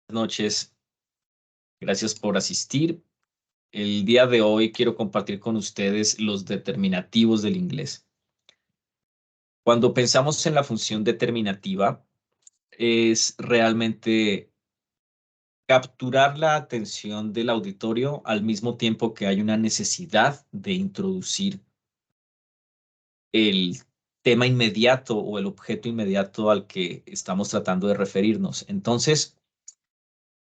Noches. Gracias por asistir. El día de hoy quiero compartir con ustedes los determinativos del inglés. Cuando pensamos en la función determinativa, es realmente capturar la atención del auditorio al mismo tiempo que hay una necesidad de introducir el tema inmediato o el objeto inmediato al que estamos tratando de referirnos. Entonces,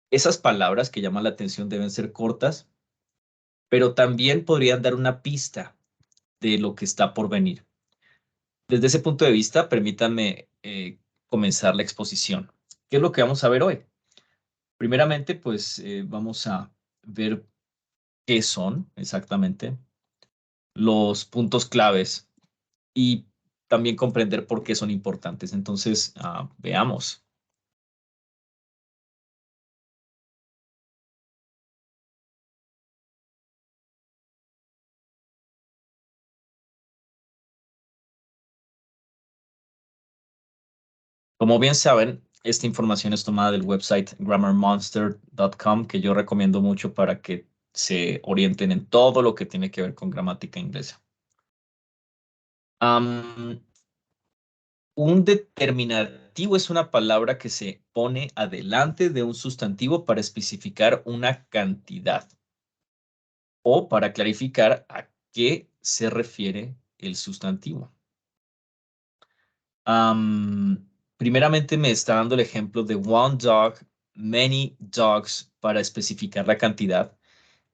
esas palabras que llaman la atención deben ser cortas, pero también podrían dar una pista de lo que está por venir. Desde ese punto de vista, permítanme comenzar la exposición. ¿Qué es lo que vamos a ver hoy? Primeramente, pues vamos a ver qué son exactamente los puntos claves y también comprender por qué son importantes. Entonces, veamos. Como bien saben, esta información es tomada del website grammarmonster.com, que yo recomiendo mucho para que se orienten en todo lo que tiene que ver con gramática inglesa. Un determinativo es una palabra que se pone adelante de un sustantivo para especificar una cantidad o para clarificar a qué se refiere el sustantivo. Primeramente me está dando el ejemplo de one dog, many dogs para especificar la cantidad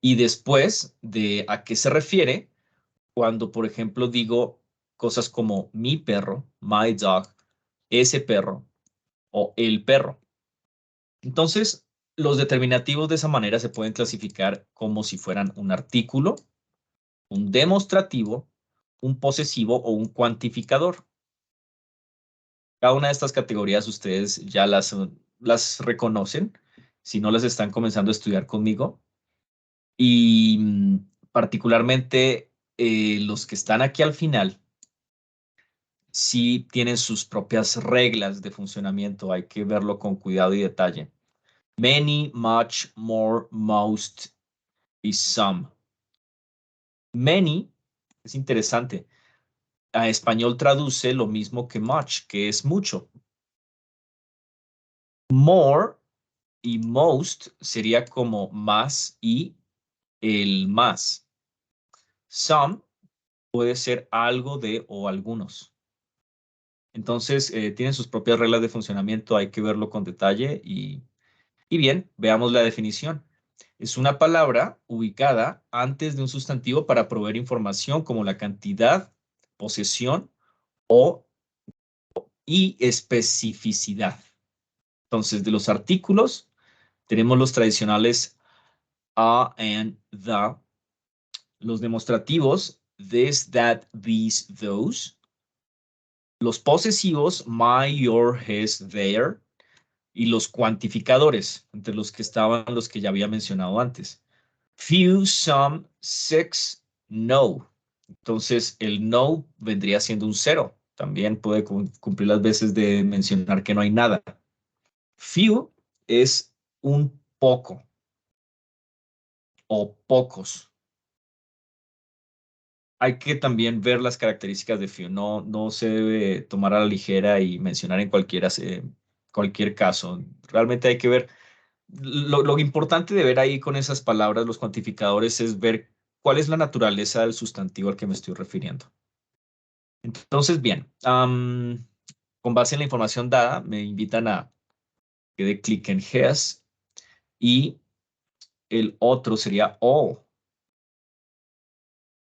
y después de a qué se refiere cuando, por ejemplo, digo cosas como mi perro, my dog, ese perro o el perro. Entonces, los determinativos de esa manera se pueden clasificar como si fueran un artículo, un demostrativo, un posesivo o un cuantificador. Cada una de estas categorías ustedes ya las reconocen, si no las están comenzando a estudiar conmigo. Y particularmente los que están aquí al final, sí tienen sus propias reglas de funcionamiento. Hay que verlo con cuidado y detalle. Many, much, more, most y some. Many es interesante. A español traduce lo mismo que much, que es mucho. More y most sería como más y el más. Some puede ser algo de o algunos. Entonces, tienen sus propias reglas de funcionamiento, hay que verlo con detalle y bien, veamos la definición. Es una palabra ubicada antes de un sustantivo para proveer información como la cantidad, posesión y especificidad. Entonces, de los artículos, tenemos los tradicionales a, and, the, los demostrativos, this, that, these, those, los posesivos, my, your, his, their, y los cuantificadores, entre los que estaban los que ya había mencionado antes. Few, some, six, no. Entonces, el no vendría siendo un cero. También puede cumplir las veces de mencionar que no hay nada. Few es un poco o pocos. Hay que también ver las características de few. No se debe tomar a la ligera y mencionar en cualquier caso. Realmente hay que ver. Lo importante de ver ahí con esas palabras, los cuantificadores, es ver cuál es la naturaleza del sustantivo al que me estoy refiriendo. Entonces, bien, con base en la información dada, me invitan a que dé clic en has y el otro sería all.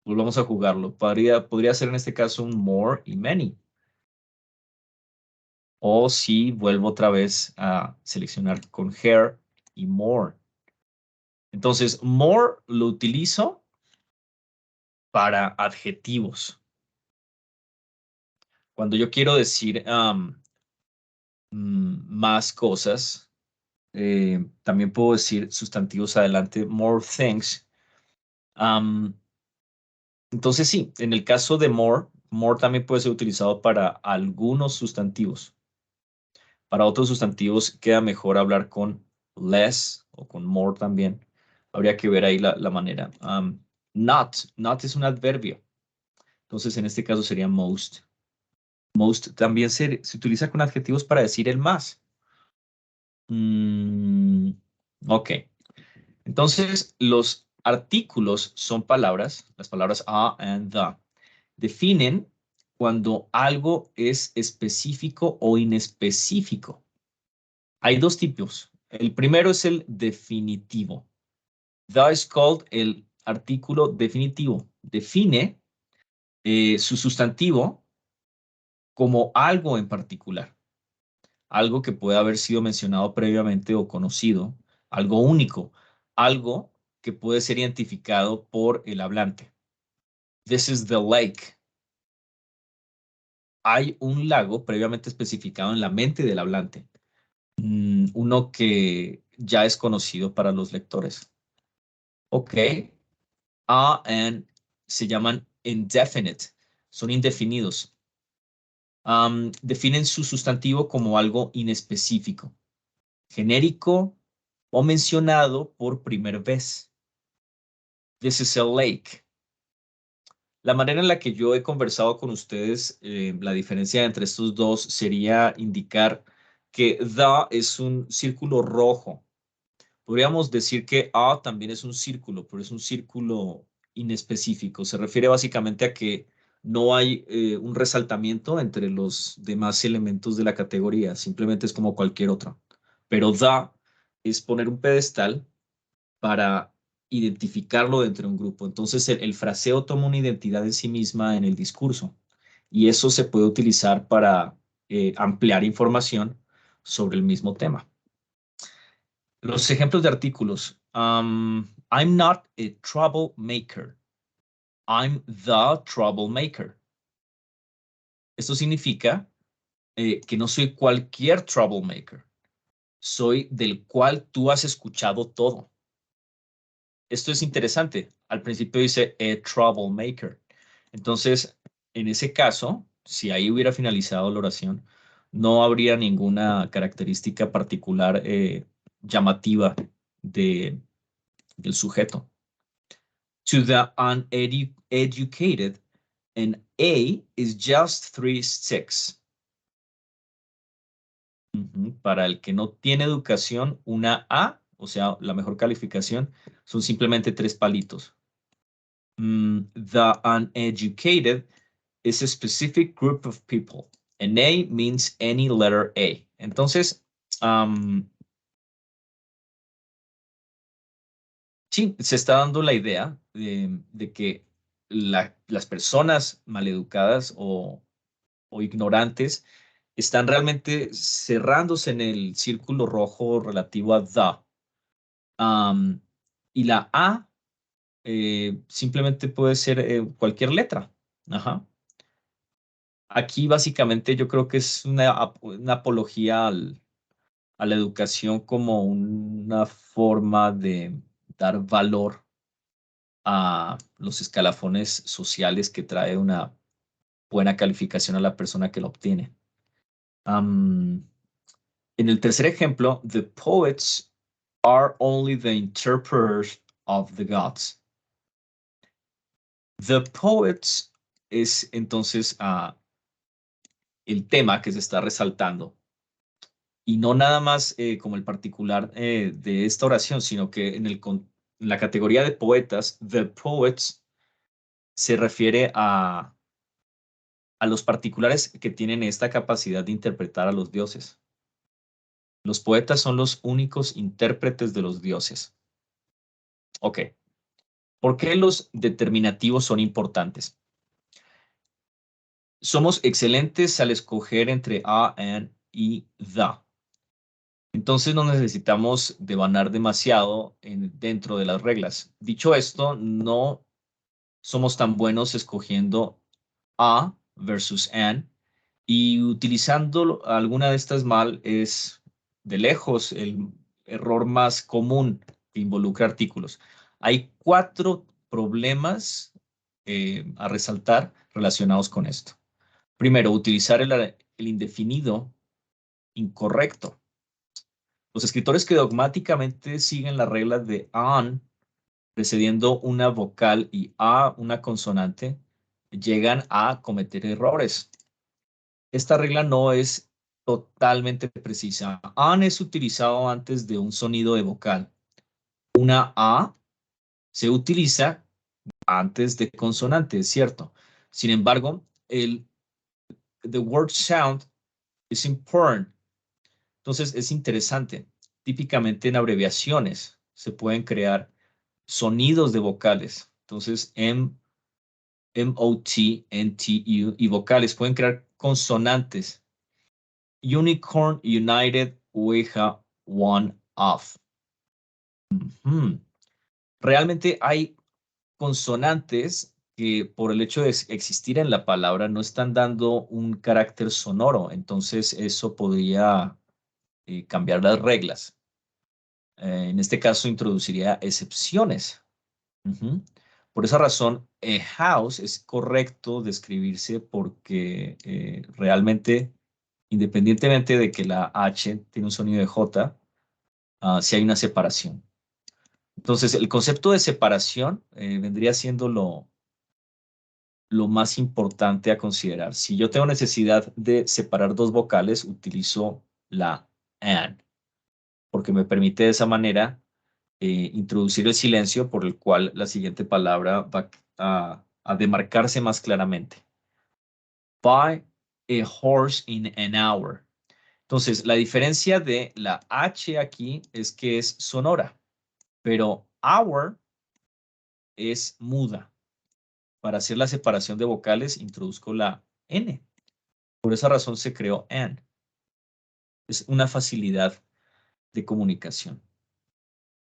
Volvamos a jugarlo. Podría ser en este caso un more y many. O si vuelvo otra vez a seleccionar con hair y more. Entonces, more lo utilizo para adjetivos. Cuando yo quiero decir más cosas, también puedo decir sustantivos adelante, more things. Entonces sí, en el caso de more, more también puede ser utilizado para algunos sustantivos. Para otros sustantivos queda mejor hablar con less o con more también. Habría que ver ahí la manera. Not es un adverbio. Entonces, en este caso sería most. Most también se utiliza con adjetivos para decir el más. Ok. Entonces, los artículos son palabras, las palabras a and the. Definen cuando algo es específico o inespecífico. Hay dos tipos. El primero es el definitivo. The is called el artículo definitivo. Define su sustantivo como algo en particular, algo que puede haber sido mencionado previamente o conocido, algo único, algo que puede ser identificado por el hablante. This is the lake. Hay un lago previamente especificado en la mente del hablante, uno que ya es conocido para los lectores. Ok. And se llaman indefinite, son indefinidos. Definen su sustantivo como algo inespecífico, genérico o mencionado por primera vez. This is a lake. La manera en la que yo he conversado con ustedes, la diferencia entre estos dos sería indicar que the es un círculo rojo. Podríamos decir que a también es un círculo, pero es un círculo inespecífico. Se refiere básicamente a que no hay un resaltamiento entre los demás elementos de la categoría, simplemente es como cualquier otra. Pero the es poner un pedestal para identificarlo dentro de un grupo. Entonces el fraseo toma una identidad en sí misma en el discurso y eso se puede utilizar para ampliar información sobre el mismo tema. Los ejemplos de artículos. I'm not a troublemaker. I'm the troublemaker. Esto significa que no soy cualquier troublemaker. Soy del cual tú has escuchado todo. Esto es interesante. Al principio dice a troublemaker. Entonces, en ese caso, si ahí hubiera finalizado la oración, no habría ninguna característica particular llamativa de, del sujeto. To the uneducated, an A is just 3 sticks. Para el que no tiene educación, una A, o sea, la mejor calificación, son simplemente 3 palitos. The uneducated is a specific group of people. An A means any letter A. Entonces, sí, se está dando la idea de que las personas maleducadas o ignorantes están realmente cerrándose en el círculo rojo relativo a the. Y la A simplemente puede ser cualquier letra. Ajá. Aquí básicamente yo creo que es una apología a la educación como una forma de dar valor a los escalafones sociales que trae una buena calificación a la persona que la obtiene. En el tercer ejemplo, the poets are only the interpreters of the gods. The poets es entonces el tema que se está resaltando. Y no nada más como el particular de esta oración, sino que en la categoría de poetas, the poets se refiere a los particulares que tienen esta capacidad de interpretar a los dioses. Los poetas son los únicos intérpretes de los dioses. Ok. ¿Por qué los determinativos son importantes? Somos excelentes al escoger entre a, an y the. Entonces no necesitamos devanar demasiado dentro de las reglas. Dicho esto, no somos tan buenos escogiendo a versus an y utilizando alguna de estas mal es de lejos el error más común que involucra artículos. Hay 4 problemas a resaltar relacionados con esto. Primero, utilizar el indefinido incorrecto. Los escritores que dogmáticamente siguen la regla de an precediendo una vocal y a una consonante, llegan a cometer errores. Esta regla no es totalmente precisa. An es utilizado antes de un sonido de vocal. Una a se utiliza antes de consonante, es cierto. Sin embargo, the word sound is important. Entonces, es interesante. Típicamente en abreviaciones se pueden crear sonidos de vocales. Entonces, MOT, NTU y vocales pueden crear consonantes. Unicorn, United, Ouija, One, Off. Realmente hay consonantes que por el hecho de existir en la palabra no están dando un carácter sonoro. Entonces eso podría cambiar las reglas. En este caso introduciría excepciones. Ujú. Por esa razón, house es correcto describirse porque realmente, independientemente de que la H tiene un sonido de J, sí hay una separación. Entonces, el concepto de separación vendría siendo lo más importante a considerar. Si yo tengo necesidad de separar dos vocales, utilizo la and, porque me permite de esa manera introducir el silencio por el cual la siguiente palabra va a demarcarse más claramente. Buy a horse in an hour. Entonces, la diferencia de la H aquí es que es sonora, pero hour es muda. Para hacer la separación de vocales, introduzco la N. Por esa razón se creó AN. Es una facilidad de comunicación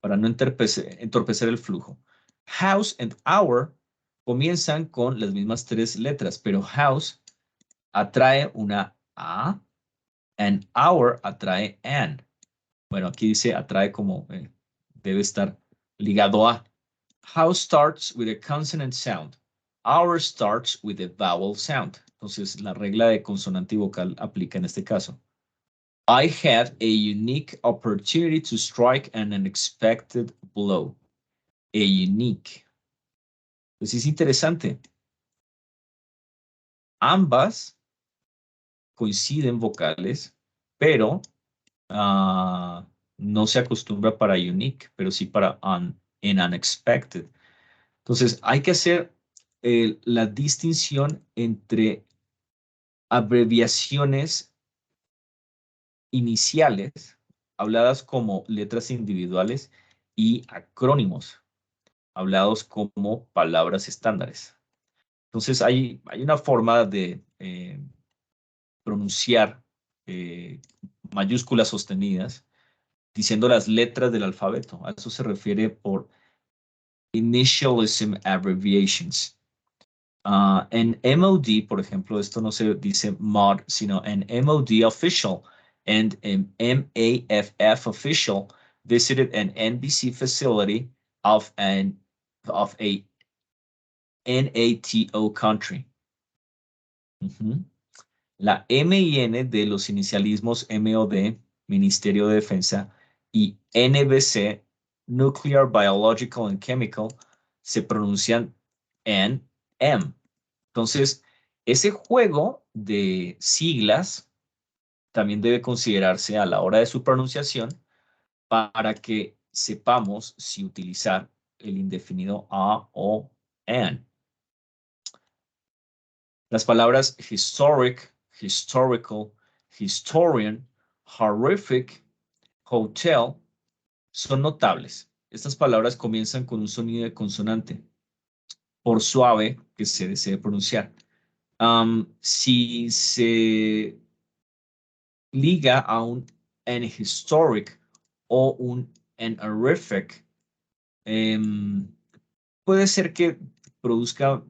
para no entorpecer el flujo. House and hour comienzan con las mismas tres letras, pero house atrae una A and hour atrae an. Bueno, aquí dice atrae como debe estar ligado a. House starts with a consonant sound. Hour starts with a vowel sound. Entonces, la regla de consonante y vocal aplica en este caso. I had a unique opportunity to strike an unexpected blow. A unique. Pues es interesante. Ambas coinciden vocales, pero no se acostumbra para unique, pero sí para en unexpected. Entonces, hay que hacer la distinción entre abreviaciones iniciales, habladas como letras individuales, y acrónimos, hablados como palabras estándares. Entonces, hay una forma de pronunciar mayúsculas sostenidas diciendo las letras del alfabeto. A eso se refiere por initialism abbreviations. En MOD, por ejemplo, esto no se dice mod, sino en MOD official and en MAFF official visited an NBC facility of a NATO country. La M y N de los inicialismos MOD, Ministerio de Defensa, y NBC, Nuclear, Biological and Chemical, se pronuncian en M. Entonces, ese juego de siglas también debe considerarse a la hora de su pronunciación para que sepamos si utilizar el indefinido a o an. Las palabras historic, historical, historian, horrific, hotel son notables. Estas palabras comienzan con un sonido de consonante, por suave que se desee pronunciar. Si se liga a un an historic o un an horrific, puede ser que produzca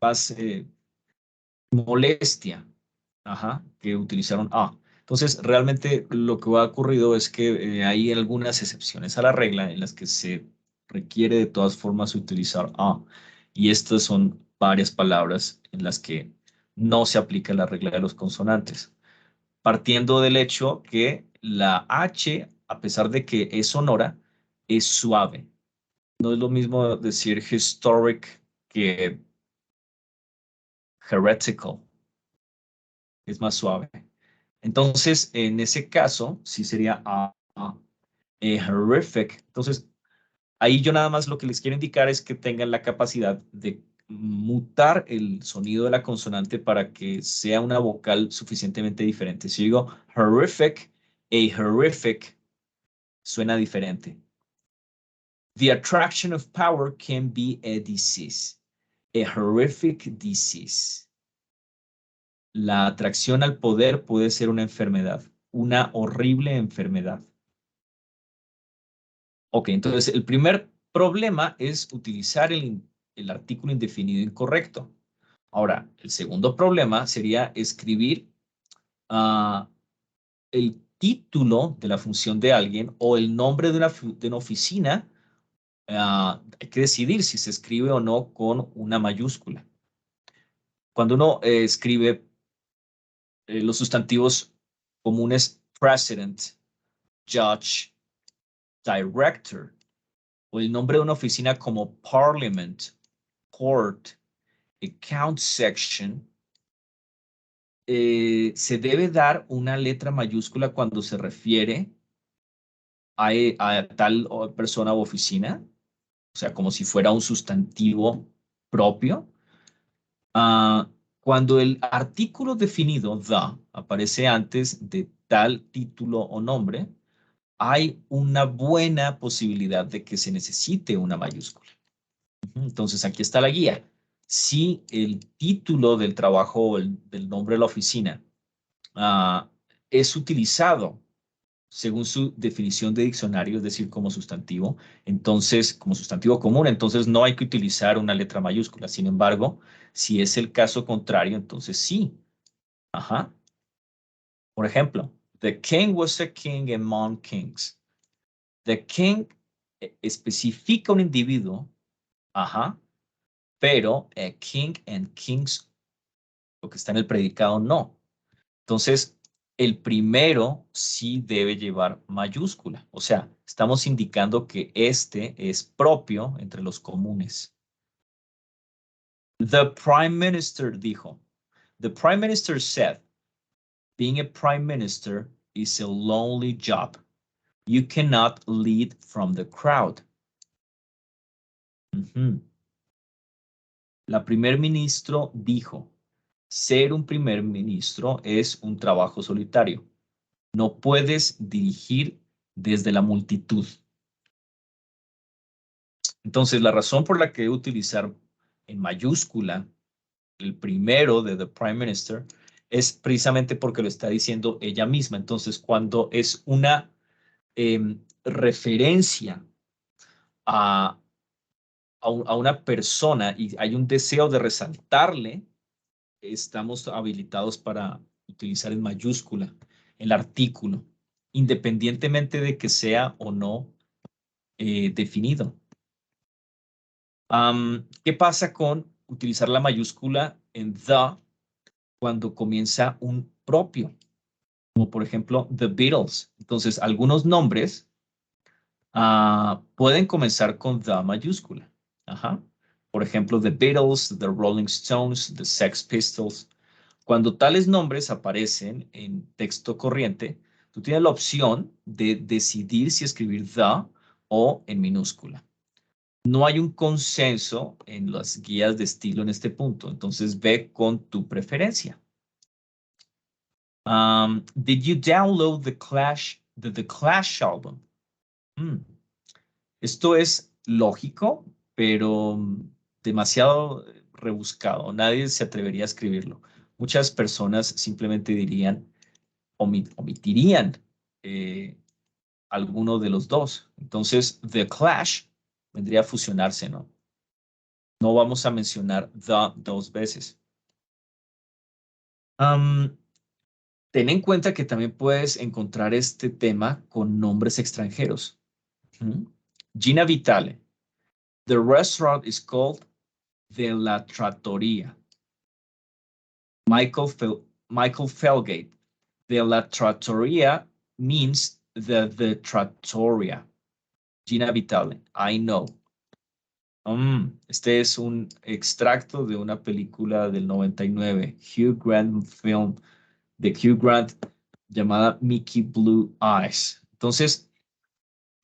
más molestia, que utilizaron A. Entonces, realmente lo que ha ocurrido es que hay algunas excepciones a la regla en las que se requiere de todas formas utilizar A. Y estas son varias palabras en las que no se aplica la regla de los consonantes, partiendo del hecho que la H a pesar de que es sonora, es suave. No es lo mismo decir historic que heretical. Es más suave. Entonces, en ese caso, sí sería horrific. Entonces, ahí yo nada más lo que les quiero indicar es que tengan la capacidad de mutar el sonido de la consonante para que sea una vocal suficientemente diferente. Si digo horrific, a horrific suena diferente. The attraction of power can be a disease, a horrific disease. La atracción al poder puede ser una enfermedad, una horrible enfermedad. Ok, entonces el primer problema es utilizar el artículo indefinido incorrecto. Ahora, el segundo problema sería escribir el título de la función de alguien o el nombre de una oficina. Hay que decidir si se escribe o no con una mayúscula. Cuando uno escribe los sustantivos comunes president, judge, director, o el nombre de una oficina como parliament, court, account section, se debe dar una letra mayúscula cuando se refiere a tal persona u oficina, o sea, como si fuera un sustantivo propio. Cuando el artículo definido the aparece antes de tal título o nombre, hay una buena posibilidad de que se necesite una mayúscula. Entonces, aquí está la guía. Si el título del trabajo o del nombre de la oficina es utilizado según su definición de diccionario, es decir, como sustantivo, entonces, como sustantivo común, entonces no hay que utilizar una letra mayúscula. Sin embargo, si es el caso contrario, entonces sí. Ajá. Por ejemplo, the king was a king among kings. The king especifica un individuo, ajá, pero a king and kings, lo que está en el predicado, no. Entonces, el primero sí debe llevar mayúscula. O sea, estamos indicando que este es propio entre los comunes. The Prime Minister dijo. The Prime Minister said, being a Prime Minister is a lonely job. You cannot lead from the crowd. La primer ministro dijo, ser un primer ministro es un trabajo solitario. No puedes dirigir desde la multitud. Entonces, la razón por la que utilizar en mayúscula el primero de the Prime Minister es precisamente porque lo está diciendo ella misma. Entonces, cuando es una referencia a, a una persona y hay un deseo de resaltarle, estamos habilitados para utilizar en mayúscula el artículo, independientemente de que sea o no definido. ¿Qué pasa con utilizar la mayúscula en the cuando comienza un propio? Como por ejemplo, The Beatles. Entonces, algunos nombres pueden comenzar con the mayúscula. Ajá. Por ejemplo, The Beatles, The Rolling Stones, The Sex Pistols. Cuando tales nombres aparecen en texto corriente, tú tienes la opción de decidir si escribir the o en minúscula. No hay un consenso en las guías de estilo en este punto, entonces ve con tu preferencia. Did you download the Clash album? Esto es lógico, pero demasiado rebuscado. Nadie se atrevería a escribirlo. Muchas personas simplemente dirían, omitirían alguno de los dos. Entonces, The Clash vendría a fusionarse, ¿no? No vamos a mencionar the dos veces. Ten en cuenta que también puedes encontrar este tema con nombres extranjeros. Gina Vitale. The restaurant is called De La Trattoria. Michael Felgate. De La Trattoria means the Trattoria. Gina Vitale, I know. Este es un extracto de una película del 99, Hugh Grant film de Hugh Grant llamada Mickey Blue Eyes. Entonces,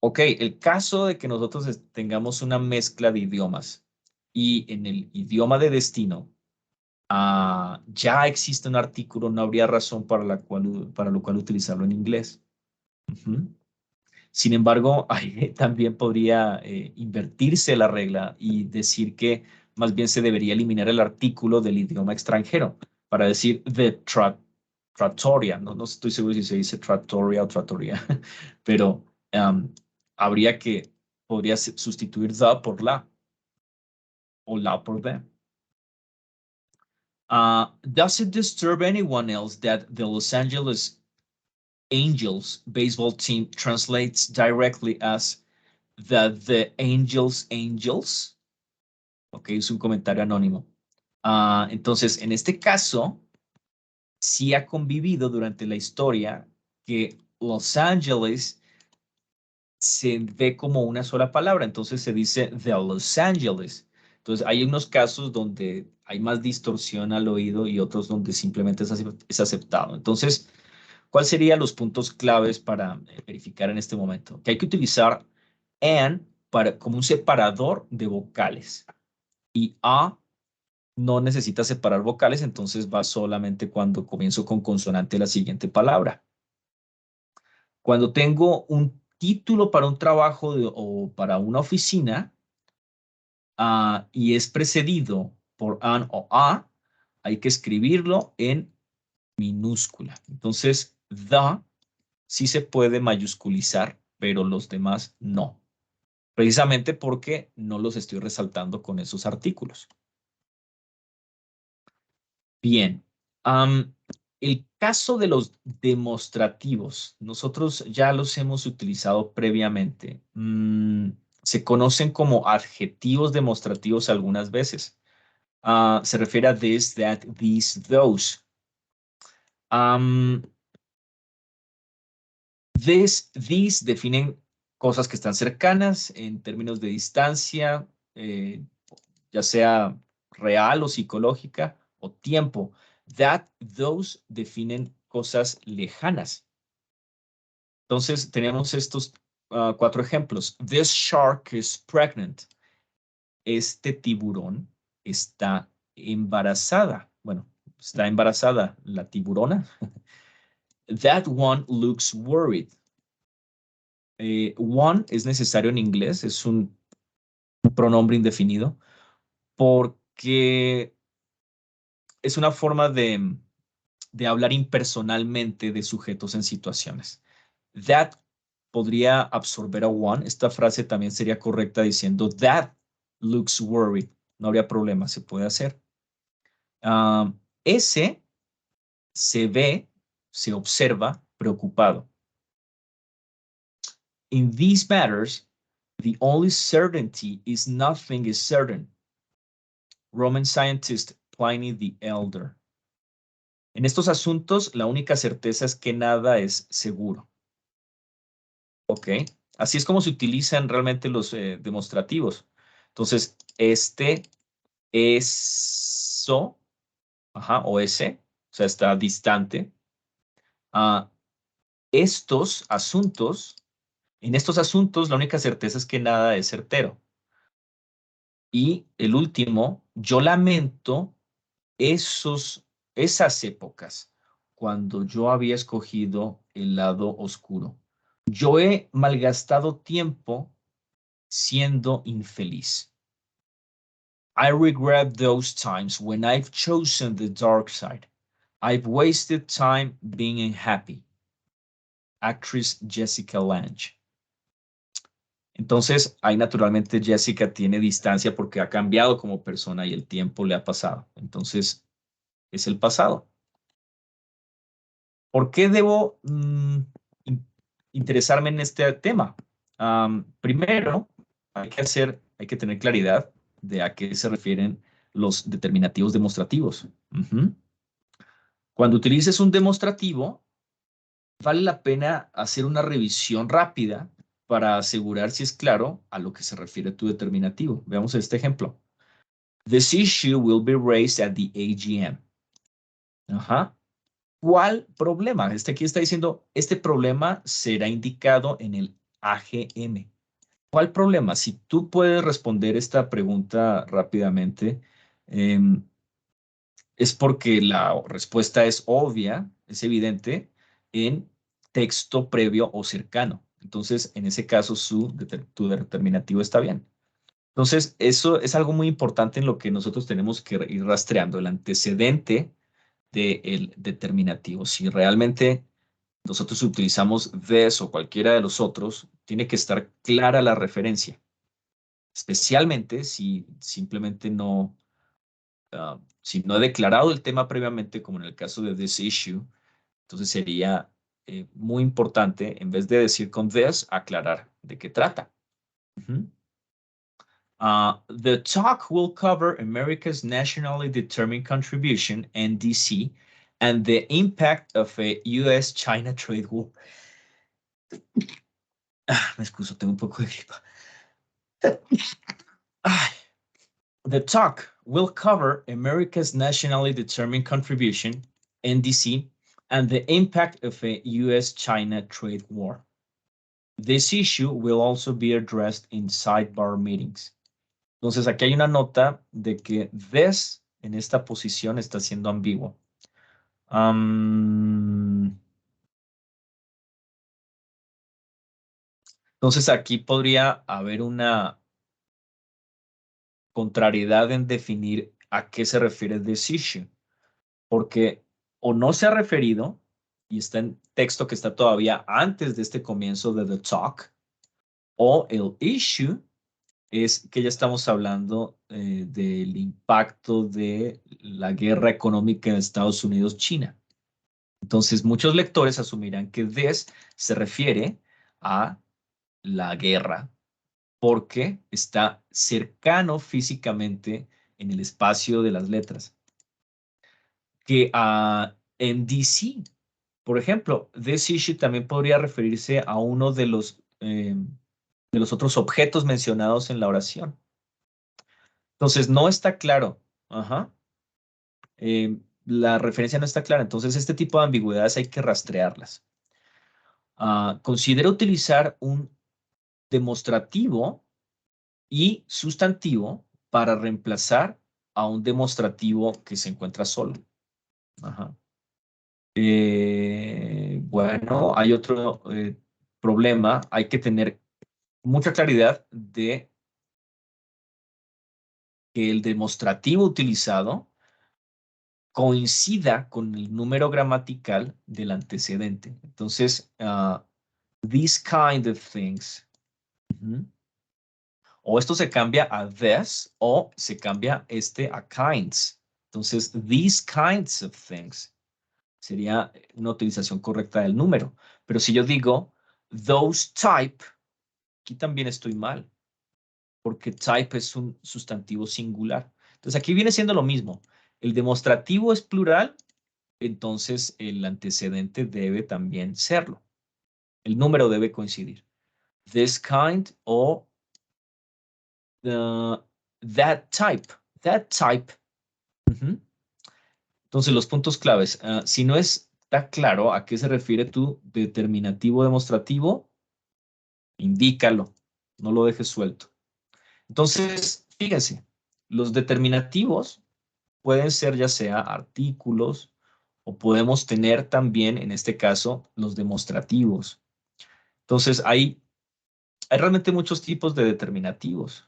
ok, el caso de que nosotros tengamos una mezcla de idiomas y en el idioma de destino ya existe un artículo, no habría razón para lo cual utilizarlo en inglés. Ujú. Sin embargo, ahí también podría invertirse la regla y decir que más bien se debería eliminar el artículo del idioma extranjero para decir trattoria. No estoy seguro si se dice trattoria o trattoria, pero habría que, podría sustituir the por la o la por the. Does it disturb anyone else that the Los Angeles Angels baseball team translates directly as the Angels? Ok, es un comentario anónimo. Entonces, en este caso, sí ha convivido durante la historia que Los Ángeles se ve como una sola palabra, entonces se dice The Los Angeles. Entonces, hay unos casos donde hay más distorsión al oído y otros donde simplemente es aceptado. Entonces, ¿cuáles serían los puntos claves para verificar en este momento? Que hay que utilizar and como un separador de vocales y a no necesita separar vocales, entonces va solamente cuando comienzo con consonante la siguiente palabra. Cuando tengo un título para un trabajo o para una oficina y es precedido por an o a, hay que escribirlo en minúscula. Entonces, the sí se puede mayusculizar, pero los demás no. Precisamente porque no los estoy resaltando con esos artículos. Bien. El caso de los demostrativos, nosotros ya los hemos utilizado previamente. Se conocen como adjetivos demostrativos algunas veces. Se refiere a this, that, these, those. These definen cosas que están cercanas en términos de distancia, ya sea real o psicológica, o tiempo. That, those definen cosas lejanas. Entonces, tenemos estos 4 ejemplos. This shark is pregnant. Este tiburón está embarazada. Bueno, está embarazada la tiburona. That one looks worried. One es necesario en inglés, es un pronombre indefinido, porque es una forma de hablar impersonalmente de sujetos en situaciones. That podría absorber a one. Esta frase también sería correcta diciendo that looks worried. No habría problema, se puede hacer. Ese se ve, se observa preocupado. In these matters, the only certainty is nothing is certain. Roman scientist Pliny the Elder. En estos asuntos, la única certeza es que nada es seguro. Ok, así es como se utilizan realmente los demostrativos. Entonces, este, eso, o ese, o sea, está distante. Estos asuntos, en estos asuntos, la única certeza es que nada es certero. Y el último, yo lamento esas épocas cuando yo había escogido el lado oscuro. Yo he malgastado tiempo siendo infeliz. I regret those times when I've chosen the dark side. I've wasted time being unhappy. Actress Jessica Lange. Entonces, ahí naturalmente Jessica tiene distancia porque ha cambiado como persona y el tiempo le ha pasado. Entonces, es el pasado. ¿Por qué debo interesarme en este tema? Primero, hay que tener claridad de a qué se refieren los determinativos demostrativos. Cuando utilices un demostrativo, vale la pena hacer una revisión rápida para asegurar si es claro a lo que se refiere tu determinativo. Veamos este ejemplo. This issue will be raised at the AGM. Ajá. ¿Cuál problema? Este aquí está diciendo, este problema será indicado en el AGM. ¿Cuál problema? Si tú puedes responder esta pregunta rápidamente, em, es porque la respuesta es obvia, es evidente en texto previo o cercano. Entonces, en ese caso, tu determinativo está bien. Entonces, eso es algo muy importante en lo que nosotros tenemos que ir rastreando, el antecedente del determinativo. Si realmente nosotros utilizamos this o cualquiera de los otros, tiene que estar clara la referencia, especialmente si simplemente si no he declarado el tema previamente, como en el caso de this issue, entonces sería muy importante, en vez de decir con this, aclarar de qué trata. Ujú. The talk will cover America's nationally determined contribution, NDC, and the impact of a U.S.-China trade war. Me excuso, tengo un poco de gripa. The talk will cover America's nationally determined contribution, NDC, and the impact of a U.S.-China trade war. This issue will also be addressed in sidebar meetings. Entonces, aquí hay una nota de que this en esta posición está siendo ambiguo. Entonces, aquí podría haber una contrariedad en definir a qué se refiere this issue, porque o no se ha referido y está en texto que está todavía antes de este comienzo de the talk, o el issue es que ya estamos hablando del impacto de la guerra económica en Estados Unidos-China. Entonces, muchos lectores asumirán que this se refiere a la guerra porque está cercano físicamente en el espacio de las letras. Que en DC, por ejemplo, this issue también podría referirse a uno de los otros objetos mencionados en la oración. Entonces, no está claro. Ajá. La referencia no está clara. Entonces, este tipo de ambigüedades hay que rastrearlas. Considera utilizar un demostrativo y sustantivo para reemplazar a un demostrativo que se encuentra solo. Ajá. Bueno, hay otro problema. Hay que tener mucha claridad de que el demostrativo utilizado coincida con el número gramatical del antecedente. Entonces, these kind of things. Ujú. O esto se cambia a this o se cambia a kinds. Entonces, these kinds of things sería una utilización correcta del número. Pero si yo digo those type, aquí también estoy mal, porque type es un sustantivo singular. Entonces, aquí viene siendo lo mismo. El demostrativo es plural, entonces el antecedente debe también serlo. El número debe coincidir. This kind o that type. That type. Ujú. Entonces, los puntos claves. Si no está claro a qué se refiere tu determinativo demostrativo, indícalo. No lo dejes suelto. Entonces, fíjense, los determinativos pueden ser ya sea artículos o podemos tener también, en este caso, los demostrativos. Entonces, hay realmente muchos tipos de determinativos.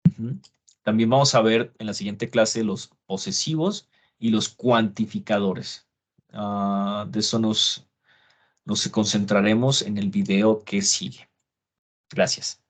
Ujú. También vamos a ver en la siguiente clase los posesivos y los cuantificadores. De eso nos concentraremos en el video que sigue. Gracias.